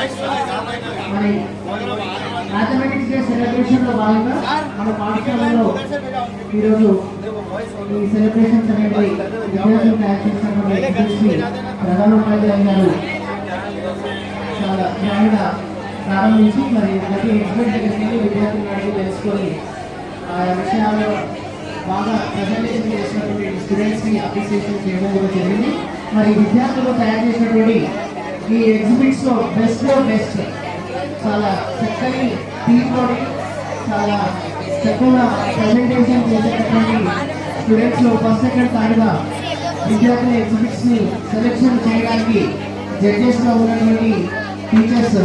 మరి mathematics day celebration లో భాగంగా మన పాఠశాలలో ఈరోజు ఈ సెలబ్రేషన్స్ అనేవి విద్యార్థులు తయారు చేసినటువంటి ప్రధానోపాధ్యాయులు గారు చాలా గ్రాండ్గా ప్రారంభించి మరి ప్రతి ఎక్స్పెక్ట్ చేసి విద్యార్థులు అడిగి తెలుసుకొని ఆ విషయాల్లో బాగా ప్రజెంటేషన్ చేసినటువంటి స్టూడెంట్స్ని అప్రిసియేషన్ చేయడం కూడా జరిగింది. మరి విద్యార్థులు తయారు చేసినటువంటి ఈ ఎగ్జిబిట్స్లో బెస్ట్లో బెస్ట్ చాలా చక్కని థీమ్తోని చాలా చక్కగా ప్రజెంటేషన్ చేసేటటువంటి స్టూడెంట్స్లో ఫస్ట్ సెకండ్ థర్డ్గా విద్యార్థుల ఎగ్జిబిట్స్ని సెలెక్షన్ చేయడానికి జడ్జెస్గా ఉన్నటువంటి టీచర్స్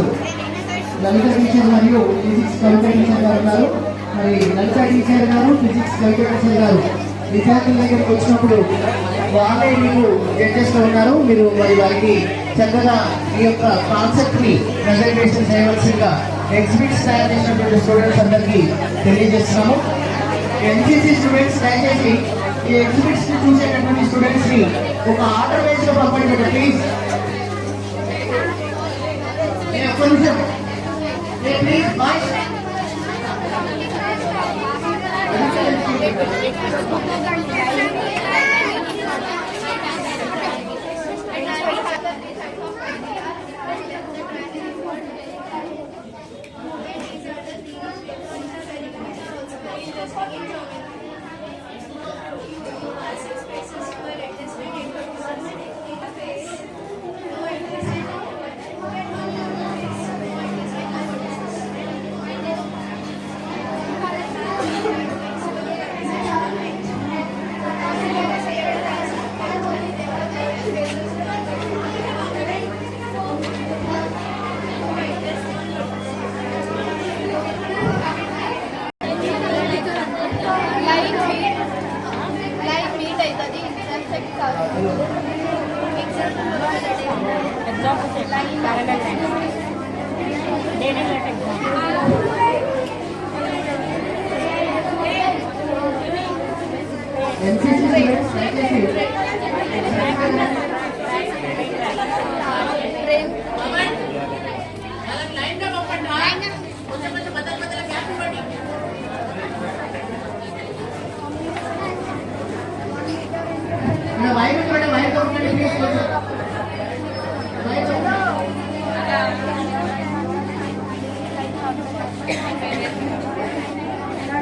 లలిత టీచర్ మరియు ఫిజిక్స్ కవిత టీచర్ గారు ఉన్నారు. మరి లలిత టీచర్ గారు ఫిజిక్స్ కవిత టీచర్ గారు విద్యార్థుల దగ్గరికి వచ్చినప్పుడు వాళ్ళే మీకు జడ్జెస్గా ఉన్నారు. మీరు మరి వారికి చక్కగా ఈ యొక్క కాన్సెప్ట్ని ప్రజెంటేషన్ చేయవలసిందిగా ఎగ్జిబిట్స్ తయారు చేసినటువంటి స్టూడెంట్స్ అందరికీ తెలియజేస్తున్నాము. ఎన్సీసీ స్టూడెంట్స్ దయచేసి ఈ ఎగ్జిబిట్స్ని చూసేటటువంటి స్టూడెంట్స్ని ఒక ఆర్డర్ వైజ్గా పంపండి ప్లీజ్. ఒక్క నిమిషం ప్లీజ్ బాయ్.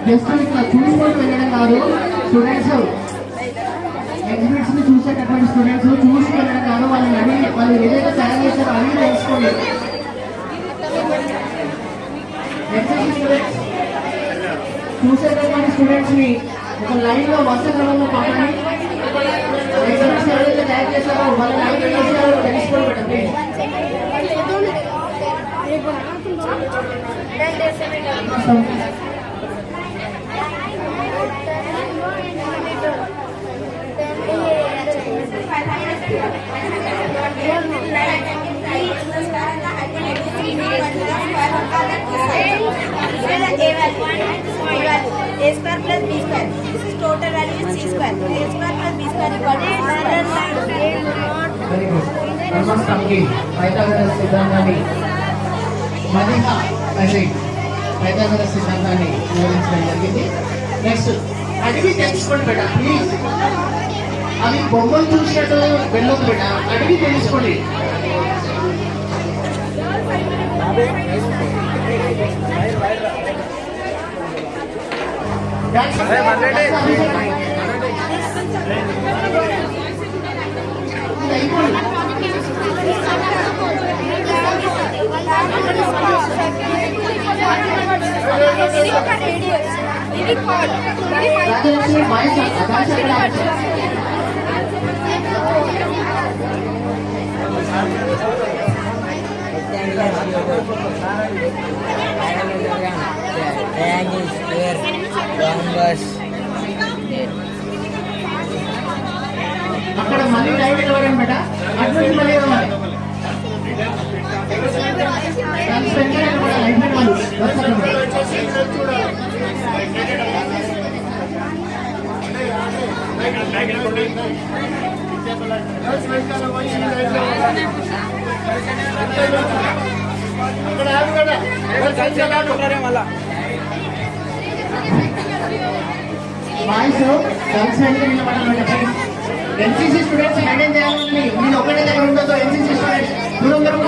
జస్ట్ ఇట్లా చూసుకొని వెళ్ళడం కాదు, స్టూడెంట్స్ ఎగ్జిబిట్స్ ని చూసేటటువంటి స్టూడెంట్స్ చూసి వెళ్ళడం కాదు, వాళ్ళని అడిగి వాళ్ళు ఏదైతే తయారు చేశారో అడిగి తెలుసుకోండి. చూసేటటువంటి స్టూడెంట్స్ ని ఒక లైన్ లో వరుస క్రమంలో పంపండి. ఎగ్జిబిట్స్ ఎవరైతే తయారు చేశారో వాళ్ళని అడిగి చేశారో తెలుసుకోండి. A square plus b square. This is total value is c square. A square plus b square equal to very good. Almost complete. Pythagoras సిద్ధాంతాన్ని మదిగా మెసేజ్ Pythagoras సిద్ధాంతాన్ని వివరించడం జరిగింది. నెక్స్ట్ అడిగి తెలుసుకోండి బేట ప్లీజ్. అవి బొమ్మలు చూసినట్టు వెళ్ళొద్దు బేట, అడిగి తెలుసుకోండి. అక్కడ మళ్ళీ లైవ్ ఇవ్వడం బేట, అటు మళ్ళీ ఇవ్వాలి. బాయ్స్ గర్ల్స్ సైడ్ నిలబడాలంటే ఫ్రెండ్స్. ఎన్సీసీ స్టూడెంట్స్ మెయింటైన్ చేయాలని నేను ఒకటే దగ్గర ఉండదు. ఎన్సీసీ స్టూడెంట్స్ దూరం దూరం